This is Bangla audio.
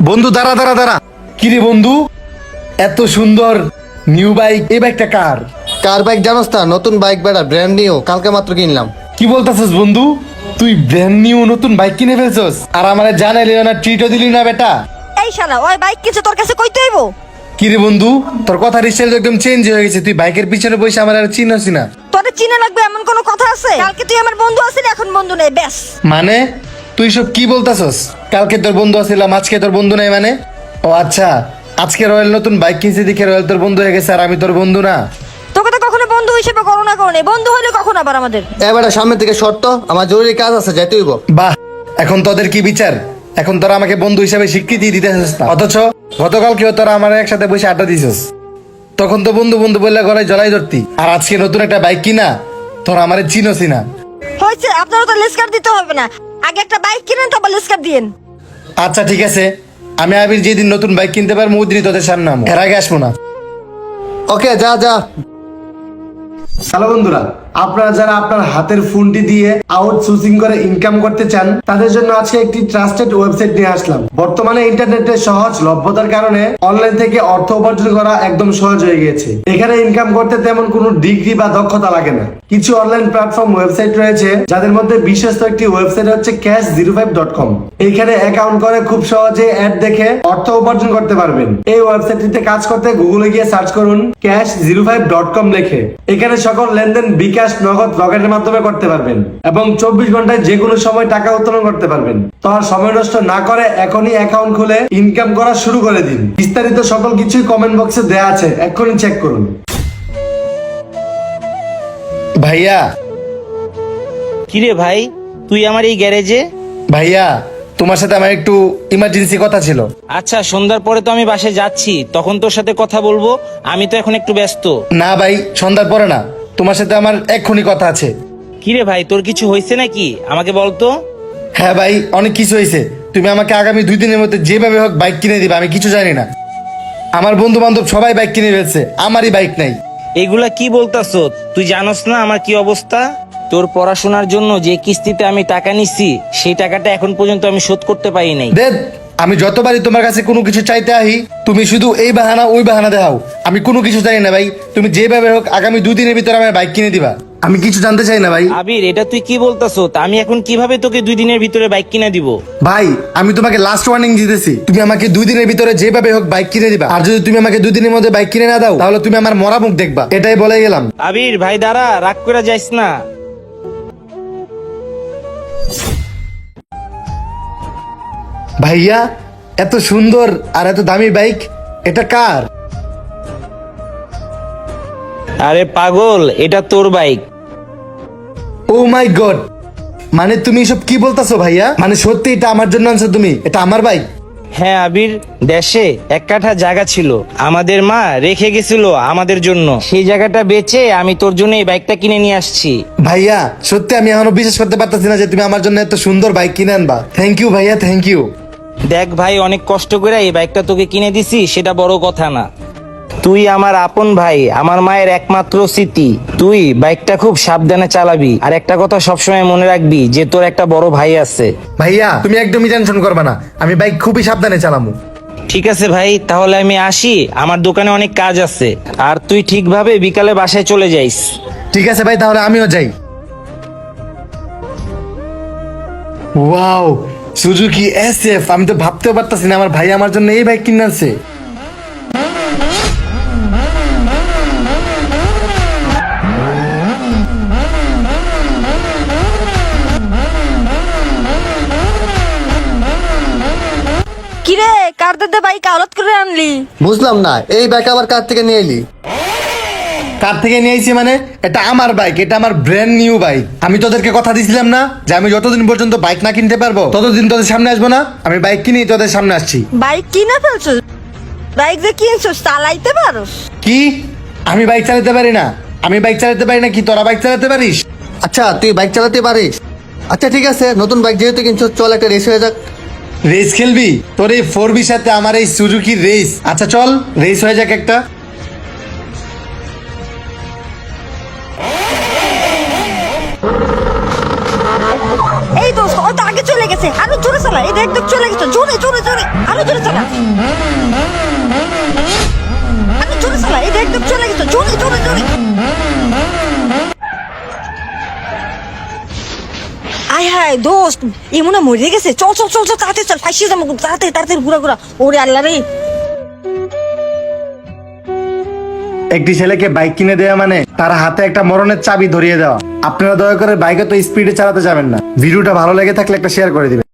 বন্ধু দাঁড়া দাঁড়া দাঁড়া। কিরে বন্ধু, এত সুন্দর নিউ বাইক, এই বাইকটা কার? কার বাইক জানোস না? নতুন বাইক বেটা, ব্র্যান্ড নিউ, কালকে মাত্র কিনলাম। কি বলতেছিস বন্ধু? তুই ব্র্যান্ড নিউ নতুন বাইক কিনে ফেলছস আর আমারে জানাইলি না, ট্রিটও দিলি না বেটা। এই শালা, ওই বাইক কিছু তোর কাছে কইতে হইব? কিরে বন্ধু, তোর কথার স্টাইল একদম চেঞ্জ হয়ে গেছে। তুই বাইকের পিছনে বসে আমার আর চিনস না। তোরে চিনা লাগবে এমন কোনো কথা আছে? কালকে তুই আমার বন্ধু আছিস, এখন বন্ধু নেই, ব্যাস। মানে তুই সব কি বলতাছস? কালকে তোর বন্ধু ছিলাম, আজকে তোর বন্ধু নাই মানে? ও আচ্ছা, আজকে রয়্যাল নতুন বাইক কিনছি দেখে রয়্যাল তোর বন্ধু হয়ে গেছে আর আমি তোর বন্ধু না? তোকে তো কখনো বন্ধু হিসেবে করোনা করো নাই, বন্ধু হইলে কখন আবার আমাদের? এবারে সামনে থেকে শর্ত, আমার জরুরি কাজ আছে, যাইতে হইব। বাহ, এখন তোদের কি বিচার? এখন তোরা আমাকে বন্ধু হিসাবে স্বীকৃতি দিতেছিস না, অথচ গতকালকেও তোরা আমার একসাথে বসে আড্ডা দিছিস। তখন তো বন্ধু বন্ধু বললে গলায় জলাই ধরতি, আর আজকে নতুন একটা বাইক কিনা তোরা আমারে চিনসই না। হয়েছে, আপনারও তো লেসকার দিতে হবে না। আগে একটা বাইক কিনেন, তারপর লেসকার দিয়েন। আচ্ছা ঠিক আছে, আমি আবির যেদিন নতুন বাইক কিনতে পারবো ওই দিনই তোদের সামনে আমো, এর আগে আসবো না। ওকে, যা যা। হ্যালো বন্ধুরা, আপনারা যারা আপনার হাতের ফোনটি দিয়ে আউটসোর্সিং করে ইনকাম করতে চান, তাদের জন্য আজকে একটি ট্রাস্টেড ওয়েবসাইট নিয়ে আসলাম। বর্তমানে ইন্টারনেটের সহজ লভ্যতার কারণে অনলাইন থেকে অর্থ উপার্জন করা একদম সহজ হয়ে গিয়েছে। এখানে ইনকাম করতে তেমন কোনো ডিগ্রি বা দক্ষতা লাগে না। কিছু অনলাইন প্ল্যাটফর্ম ওয়েবসাইট রয়েছে, যাদের মধ্যে বিশ্বস্ত একটি ওয়েবসাইট হচ্ছে cash05.com। এইখানে অ্যাকাউন্ট করে খুব সহজে অ্যাড দেখে অর্থ উপার্জন করতে পারবেন। এই ওয়েবসাইটটিতে কাজ করতে গুগলে গিয়ে সার্চ করুন cash05.com লিখে। এখানে সকল লেনদেন বিকাশ, নগদ, রকেটের মাধ্যমে করতে পারবেন এবং 24 ঘন্টায় যে কোনো সময় টাকা উত্তোলন করতে পারবেন। তো আর সময় নষ্ট না করে এখনই অ্যাকাউন্ট খুলে ইনকাম করা শুরু করে দিন। বিস্তারিত সকল কিছুই কমেন্ট বক্সে দেয়া আছে, এক্ষুনি চেক করুন। ভাইয়া, কিরে ভাই, তুই আমার এই গ্যারেজে? ভাইয়া তোমার সাথে আমার একটু ইমার্জেন্সি কথা ছিল। আচ্ছা, সন্ধ্যার পরে তো আমি বাসায় যাচ্ছি, তখন তোর সাথে কথা বলবো। আমি তো এখন একটু ব্যস্ত। না ভাই, সন্ধ্যার পরে না, তোমার সাথে আমার এক্ষুনি কথা আছে। কিরে ভাই, তোর কিছু হয়েছে নাকি? আমাকে বলতো। হ্যাঁ ভাই, অনেক কিছু হয়েছে। তুমি আমাকে আগামী 2 দিনের মধ্যে যেভাবে হোক বাইক কিনে দিবে। আমি কিছু জানি না, আমার বন্ধু বান্ধব সবাই বাইক কিনে ফেলছে, আমারই বাইক নাই। এগুলা কি বলতাছ? তুই জানোস না আমার কি অবস্থা? তোর পড়াশোনার জন্য যে কিস্তিতে আমি টাকা নিছি, সেই টাকাটা এখন পর্যন্ত আমি শোধ করতে পারি নাই। দেখ, আমি যতবারই তোমার কাছে কোনো কিছু চাইতে আহি, তুমি শুধু এই বাহানা ওই বাহানা দেখাও। আমি কোনো কিছু জানি না ভাই, তুমি যেভাবে হোক আগামী 2 দিনের ভিতরে আমার বাইক কিনে দিবা। আমি কিছু জানতে চাই না ভাই। আবির, এটা তুই কি বলতাছ? আমি এখন কিভাবে তোকে 2 দিনের ভিতরে বাইক কিনে দিব? ভাই, আমি তোমাকে লাস্ট ওয়ার্নিং দিতেছি, তুমি আমাকে 2 দিনের ভিতরে যেভাবে হোক বাইক কিনে দিবা। আর যদি তুমি আমাকে 2 দিনের মধ্যে বাইক কিনে না দাও, তাহলে তুমি আমার মরা মুখ দেখবা, এটাই বলে গেলাম। আবির ভাই দাঁড়া, রাগ করে যাইস না। ভাইয়া, এত সুন্দর আর এত দামি বাইক, এটা কার? আরে পাগল, এটা তোর বাইক। ও মাই গড, মানে তুমি এসব কি বলতাছো ভাইয়া? মানে সত্যি এটা আমার জন্য আনছো তুমি? এটা আমার বাইক? হ্যাঁ আবির, দেশে 1 কাঠা জায়গা ছিল, আমাদের মা রেখে গেছিল আমাদের জন্য। সেই জায়গাটা বেচে আমি তোর জন্য এই বাইকটা কিনে নিয়ে আসছি। ভাইয়া সত্যি আমি এখনো বিশ্বাস করতে পারতেছি না যে তুমি আমার জন্য এত সুন্দর বাইক কিনে আনবা। থ্যাংক ইউ ভাইয়া, থ্যাংক ইউ। দেখ ভাই, অনেক কষ্ট করে এই বাইকটা তোকে কিনে দিছি, সেটা বড় কথা না। তুই আমার আপন ভাই, আমার মায়ের একমাত্র স্মৃতি। তুই বাইকটা খুব সাবধানে চালাবি, আর একটা কথা সবসময় মনে রাখবি যে তোর একটা বড় ভাই আছে। ভাইয়া তুমি একদমই টেনশন করবে না, আমি বাইক খুবই সাবধানে চালামু। ঠিক আছে ভাই, তাহলে আমি আসি, আমার দোকানে অনেক কাজ আছে। আর তুই ঠিকভাবে বিকালে বাসায় চলে যাইস। ঠিক আছে ভাই, তাহলে আমিও যাই। ওয়াও, সুজুকি এসএফ, আমি তো ভাবতেও পারতাছি না আমার ভাই আমার জন্য এই বাইক কিনে আনছে। কিরে, কার দাদা বাইক আওলাদ করে আনলি? বুঝলাম না, এই বাইক আবার কার থেকে নিয়ে এলি? কার থেকে নিয়ে আইছি মানে? এটা আমার বাইক, এটা আমার ব্র্যান্ড নিউ বাইক। আমি তোদেরকে কথা দিছিলাম না যে আমি যতদিন পর্যন্ত বাইক না কিনতে পারবো ততদিন তোদের সামনে আসবো না। আমি বাইক কিনেই তোদের সামনে আসছি। বাইক কিনে ফেলছিস? বাইক যে কিনছিস চালাইতে পারোস? কি? আমি বাইক চালাতে পারি না? আমি বাইক চালাতে পারি না কি তোরা বাইক চালাতে পারিস? আচ্ছা, তুই বাইক চালাতে পারিস? আচ্ছা ঠিক আছে, নতুন বাইক যেহেতু কিনছো, চল একটা রেস হয়ে যাক। রেস খেলবি? তোর এই 4B সাথে আমার এই সুজুকির রেস? আচ্ছা চল, রেস হয়ে যাক একটা। এই দোস্ত, ও তো আগে চলে গেছে, আরো জোরে চালা। এটা একদম চলে গেছে, জোরে জোরে জোরে। আরো জোরে চালা, আরো জোরে চালা, এটা একদম চলে গেছে, জোরে জোরে জোরে। আয় হায় দোস্ত, এই মনে হয় মরে গেছে। চল চল চল চল, তাড়াতাড়ি চল, ফাঁসিয়ে যাবো, তাড়াতাড়ি তাড়াতাড়ি ঘুরা ঘুরা। ওরে আল্লাহ রে। একটি ছেলেকে বাইক কিনে দেওয়া মানে তার হাতে একটা মরণের চাবি ধরিয়ে দেওয়া। আপনারা দয়া করে বাইকে তো স্পিডে চালাতে যাবেন না। ভিডিওটা ভালো লেগে থাকলে একটা শেয়ার করে দিবেন।